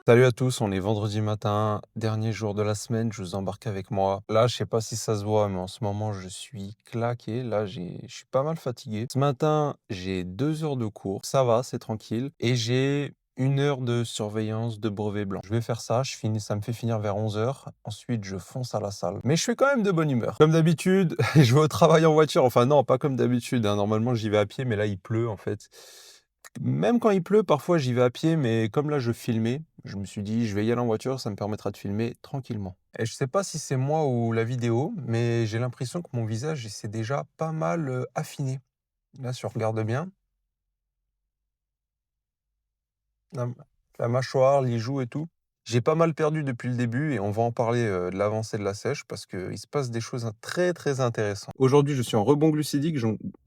Salut à tous, on est vendredi matin, dernier jour de la semaine, je vous embarque avec moi. Là, je sais pas si ça se voit, mais en ce moment, je suis claqué. Là, je suis pas mal fatigué. Ce matin, j'ai 2 heures de cours, ça va, c'est tranquille. Et j'ai 1 heure de surveillance de brevet blanc. Je vais faire ça, ça me fait finir vers 11 heures. Ensuite, je fonce à la salle. Mais je suis quand même de bonne humeur. Comme d'habitude, je vais au travail en voiture. Enfin non, pas comme d'habitude, hein. Normalement, j'y vais à pied, mais là, il pleut en fait. Même quand il pleut, parfois j'y vais à pied, mais comme là je filmais, je me suis dit je vais y aller en voiture, ça me permettra de filmer tranquillement. Et je sais pas si c'est moi ou la vidéo, mais j'ai l'impression que mon visage il s'est déjà pas mal affiné. Là, si on regarde bien, la, la mâchoire, les joues et tout. J'ai pas mal perdu depuis le début et on va en parler de l'avancée de la sèche parce qu'il se passe des choses très très intéressantes. Aujourd'hui, je suis en rebond glucidique,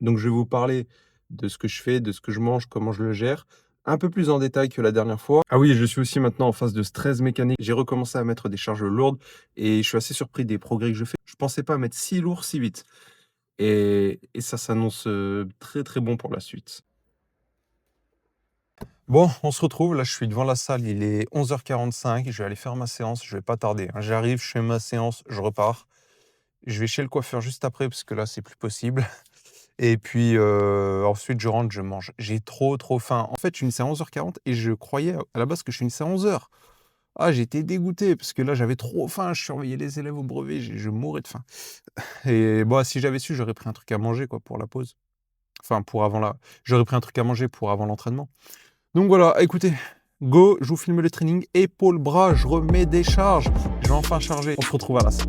donc je vais vous parler de ce que je fais, de ce que je mange, comment je le gère, un peu plus en détail que la dernière fois. Ah oui, je suis aussi maintenant en phase de stress mécanique. J'ai recommencé à mettre des charges lourdes et je suis assez surpris des progrès que je fais. Je pensais pas mettre si lourd si vite. Et ça s'annonce très très bon pour la suite. Bon, on se retrouve. Là, je suis devant la salle. Il est 11h45. Je vais aller faire ma séance. Je vais pas tarder, hein. J'arrive, je fais ma séance, je repars. Je vais chez le coiffeur juste après parce que là, c'est plus possible. Et puis ensuite, je rentre, je mange. J'ai trop, trop faim. En fait, je finissais à 11h40 et je croyais à la base que je finissais à 11h. Ah, j'étais dégoûté parce que là, j'avais trop faim. Je surveillais les élèves au brevet. Je mourais de faim. Et bon, si j'avais su, j'aurais pris un truc à manger quoi, pour la pause. Enfin, j'aurais pris un truc à manger pour avant l'entraînement. Donc voilà, écoutez, go, je vous filme le training, épaules, bras, je remets des charges. Je vais enfin charger. On se retrouve à la salle.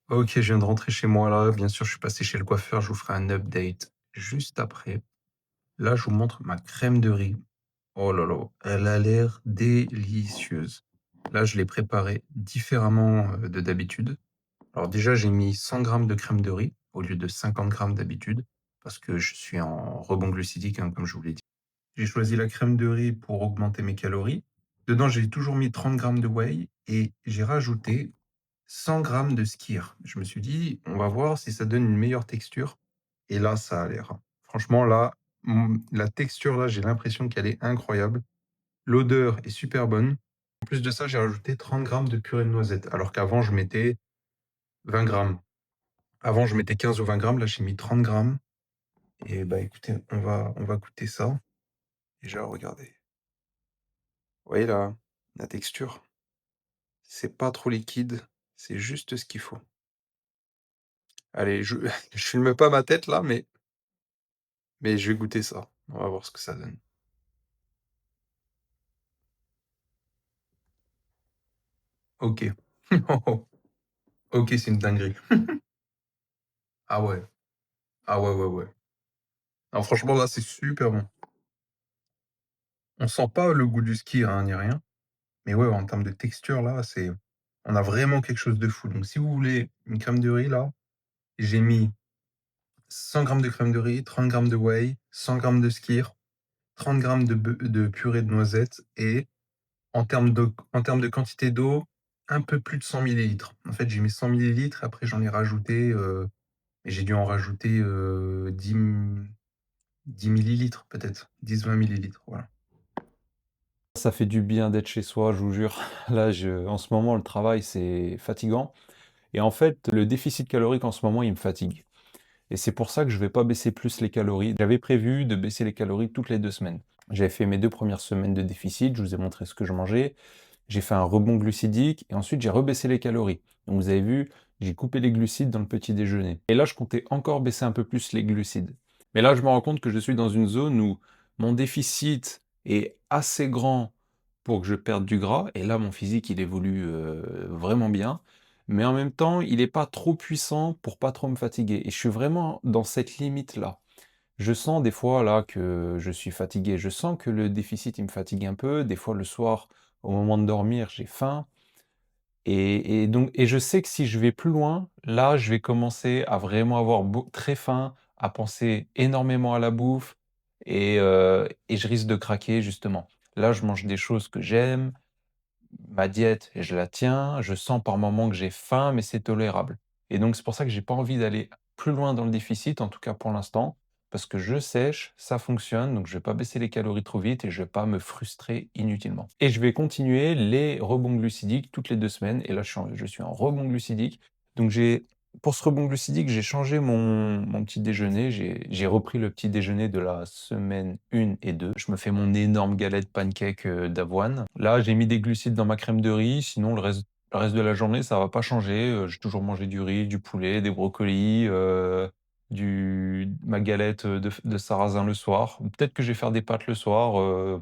OK, je viens de rentrer chez moi là. Bien sûr, je suis passé chez le coiffeur, je vous ferai un update juste après. Là, je vous montre ma crème de riz. Oh là là, elle a l'air délicieuse. Là, je l'ai préparée différemment, de d'habitude. Alors déjà, j'ai mis 100 grammes de crème de riz au lieu de 50 grammes d'habitude parce que je suis en rebond glucidique, hein, comme je vous l'ai dit. J'ai choisi la crème de riz pour augmenter mes calories. Dedans, j'ai toujours mis 30 grammes de whey et j'ai rajouté 100 grammes de skyr. Je me suis dit: «On va voir si ça donne une meilleure texture» et là, ça a l'air, hein. Franchement, là, la texture, là, j'ai l'impression qu'elle est incroyable. L'odeur est super bonne. En plus de ça, j'ai rajouté 30 grammes de purée de noisettes, alors qu'avant, je mettais 20 grammes. Avant, je mettais 15 ou 20 grammes, là, j'ai mis 30 grammes et bah, écoutez, on va goûter ça. Déjà, regardez. Vous voyez la texture? C'est pas trop liquide, c'est juste ce qu'il faut. Allez, je je filme pas ma tête là, mais je vais goûter ça. On va voir ce que ça donne. OK. OK, c'est une dinguerie. Ah ouais. Ah ouais, ouais, ouais. Alors franchement, là, c'est super bon. On sent pas le goût du ski, hein, ni rien. Mais ouais, en termes de texture, là, on a vraiment quelque chose de fou. Donc si vous voulez une crème de riz, là, j'ai mis 100 grammes de crème de riz, 30 grammes de whey, 100 grammes de skyr, 30 grammes de purée de noisettes et en termes de quantité d'eau, un peu plus de 100 millilitres. En fait, j'ai mis 100 millilitres, après j'en ai rajouté, et j'ai dû en rajouter, 10 millilitres peut-être, 10-20 millilitres, voilà. Ça fait du bien d'être chez soi, je vous jure. Là, en ce moment, le travail, c'est fatigant. Et en fait, le déficit calorique en ce moment, il me fatigue. Et c'est pour ça que je vais pas baisser plus les calories. J'avais prévu de baisser les calories toutes les 2 semaines. J'avais fait mes 2 premières semaines de déficit, je vous ai montré ce que je mangeais. J'ai fait un rebond glucidique et ensuite j'ai rebaissé les calories. Donc vous avez vu, j'ai coupé les glucides dans le petit déjeuner. Et là, je comptais encore baisser un peu plus les glucides. Mais là, je me rends compte que je suis dans une zone où mon déficit est assez grand pour que je perde du gras. Et là, mon physique, il évolue vraiment bien. Mais en même temps, il n'est pas trop puissant pour pas trop me fatiguer. Et je suis vraiment dans cette limite-là. Je sens des fois là que je suis fatigué. Je sens que le déficit, il me fatigue un peu. Des fois, le soir, au moment de dormir, j'ai faim. Et je sais que si je vais plus loin, là, je vais commencer à vraiment avoir très faim, à penser énormément à la bouffe et je risque de craquer justement. Là, je mange des choses que j'aime, ma diète, je la tiens, je sens par moments que j'ai faim, mais c'est tolérable. Et donc c'est pour ça que j'ai pas envie d'aller plus loin dans le déficit, en tout cas pour l'instant, parce que je sèche, ça fonctionne, donc je vais pas baisser les calories trop vite et je vais pas me frustrer inutilement. Et je vais continuer les rebonds glucidiques toutes les 2 semaines et là je suis en rebond glucidique. Donc pour ce rebond glucidique, j'ai changé mon petit déjeuner, j'ai repris le petit déjeuner de la semaine 1 et 2. Je me fais mon énorme galette pancake, d'avoine. Là, j'ai mis des glucides dans ma crème de riz, sinon le reste de la journée, ça va pas changer, j'ai toujours mangé du riz, du poulet, des brocolis, ma galette, de sarrasin le soir. Ou peut-être que je vais faire des pâtes le soir,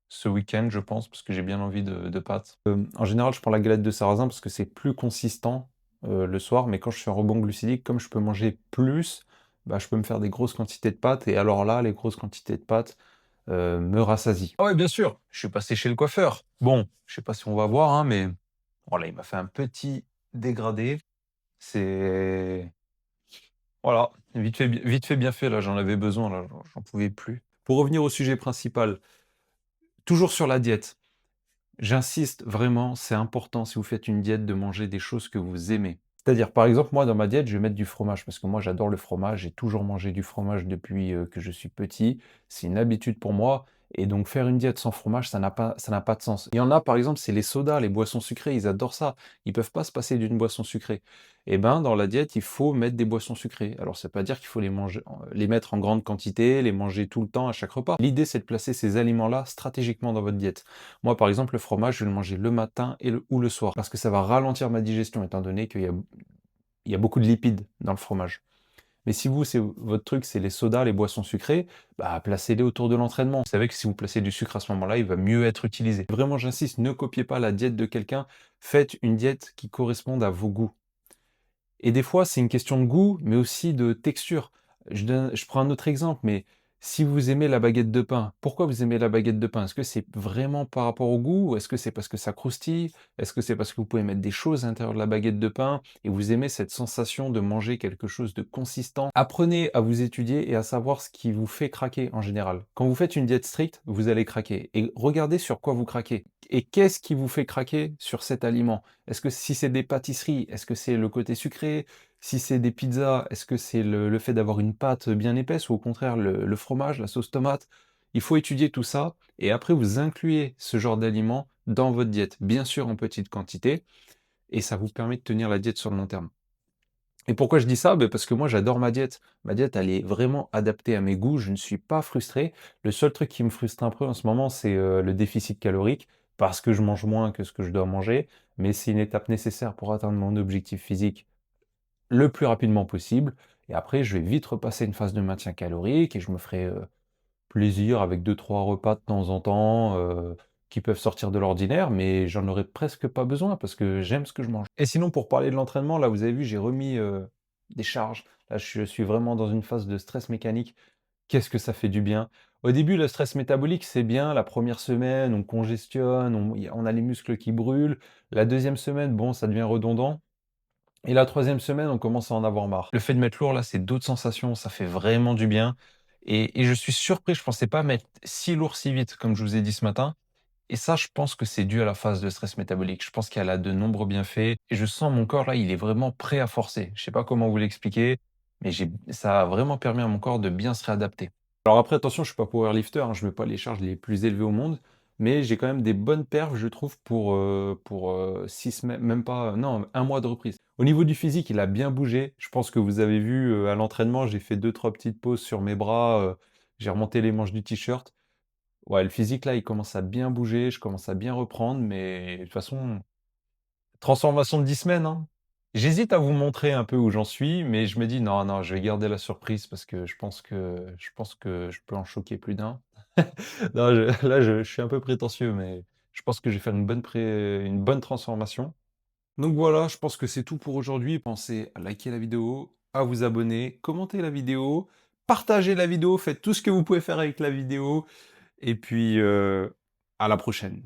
ce week-end, je pense, parce que j'ai bien envie de pâtes. En général, je prends la galette de sarrasin parce que c'est plus consistant, le soir, mais quand je suis en rebond glucidique, comme je peux manger plus, bah, je peux me faire des grosses quantités de pâtes et alors là, les grosses quantités de pâtes, me rassasient. Ah ouais, bien sûr, je suis passé chez le coiffeur. Bon, je sais pas si on va voir, hein, mais voilà, il m'a fait un petit dégradé. C'est voilà, vite fait, bien fait, là, j'en avais besoin, là, j'en pouvais plus. Pour revenir au sujet principal, toujours sur la diète. J'insiste vraiment, c'est important si vous faites une diète de manger des choses que vous aimez. C'est-à-dire, par exemple, moi, dans ma diète, je vais mettre du fromage parce que moi, j'adore le fromage. J'ai toujours mangé du fromage depuis que je suis petit. C'est une habitude pour moi. Et donc, faire une diète sans fromage, ça n'a pas de sens. Il y en a, par exemple, c'est les sodas, les boissons sucrées. Ils adorent ça. Ils peuvent pas se passer d'une boisson sucrée. Eh ben, dans la diète, il faut mettre des boissons sucrées. Alors, ça veut pas dire qu'il faut les manger, les mettre en grande quantité, les manger tout le temps à chaque repas. L'idée, c'est de placer ces aliments-là stratégiquement dans votre diète. Moi, par exemple, le fromage, je vais le manger le matin ou le soir, parce que ça va ralentir ma digestion, étant donné qu'il y a beaucoup de lipides dans le fromage. Mais si vous, votre truc, c'est les sodas, les boissons sucrées, bah, placez-les autour de l'entraînement. Vous savez que si vous placez du sucre à ce moment-là, il va mieux être utilisé. Vraiment, j'insiste, ne copiez pas la diète de quelqu'un, faites une diète qui corresponde à vos goûts. Et des fois, c'est une question de goût, mais aussi de texture. Je prends un autre exemple, mais si vous aimez la baguette de pain, pourquoi vous aimez la baguette de pain? Est-ce que c'est vraiment par rapport au goût? Ou est-ce que c'est parce que ça croustille? Est-ce que c'est parce que vous pouvez mettre des choses à l'intérieur de la baguette de pain et vous aimez cette sensation de manger quelque chose de consistant? Apprenez à vous étudier et à savoir ce qui vous fait craquer en général. Quand vous faites une diète stricte, vous allez craquer. Et regardez sur quoi vous craquez. Et qu'est-ce qui vous fait craquer sur cet aliment? Est-ce que si c'est des pâtisseries, est-ce que c'est le côté sucré? Si c'est des pizzas, est-ce que c'est le fait d'avoir une pâte bien épaisse ou au contraire le fromage, la sauce tomate? Il faut étudier tout ça et après vous incluez ce genre d'aliments dans votre diète, bien sûr en petite quantité et ça vous permet de tenir la diète sur le long terme. Et pourquoi je dis ça? Beh, parce que moi j'adore ma diète. Ma diète, elle est vraiment adaptée à mes goûts, je ne suis pas frustré. Le seul truc qui me frustre un peu en ce moment, c'est, le déficit calorique parce que je mange moins que ce que je dois manger, mais c'est une étape nécessaire pour atteindre mon objectif physique le plus rapidement possible et après je vais vite repasser une phase de maintien calorique et je me ferai, plaisir avec deux trois repas de temps en temps, qui peuvent sortir de l'ordinaire, mais j'en aurais presque pas besoin parce que j'aime ce que je mange. Et sinon pour parler de l'entraînement, là vous avez vu, j'ai remis, des charges. Là je suis vraiment dans une phase de stress mécanique. Qu'est-ce que ça fait du bien. Au début, le stress métabolique, c'est bien. La première semaine, on congestionne, on a les muscles qui brûlent. La deuxième semaine, bon, ça devient redondant. Et la troisième semaine, on commence à en avoir marre. Le fait de mettre lourd, là, c'est d'autres sensations, ça fait vraiment du bien. Et je suis surpris, je pensais pas mettre si lourd si vite, comme je vous ai dit ce matin. Et ça, je pense que c'est dû à la phase de stress métabolique. Je pense qu'elle a de nombreux bienfaits. Et je sens mon corps, là, il est vraiment prêt à forcer. Je sais pas comment vous l'expliquer, mais ça a vraiment permis à mon corps de bien se réadapter. Alors après, attention, je suis pas powerlifter, hein, je mets pas les charges les plus élevées au monde, mais j'ai quand même des bonnes perfs, je trouve, pour 6 semaines, même pas, non, un mois de reprise. Au niveau du physique, il a bien bougé. Je pense que vous avez vu à l'entraînement, j'ai fait deux, trois petites pauses sur mes bras, j'ai remonté les manches du t-shirt. Ouais, le physique là, il commence à bien bouger, je commence à bien reprendre, mais de toute façon, transformation de 10 semaines, hein. J'hésite à vous montrer un peu où j'en suis, mais je me dis: «Non, non, je vais garder la surprise parce que je pense que je peux en choquer plus d'un». Non, je suis un peu prétentieux, mais je pense que je vais faire une bonne transformation. Donc voilà, je pense que c'est tout pour aujourd'hui. Pensez à liker la vidéo, à vous abonner, commenter la vidéo, partager la vidéo, faites tout ce que vous pouvez faire avec la vidéo et puis, à la prochaine.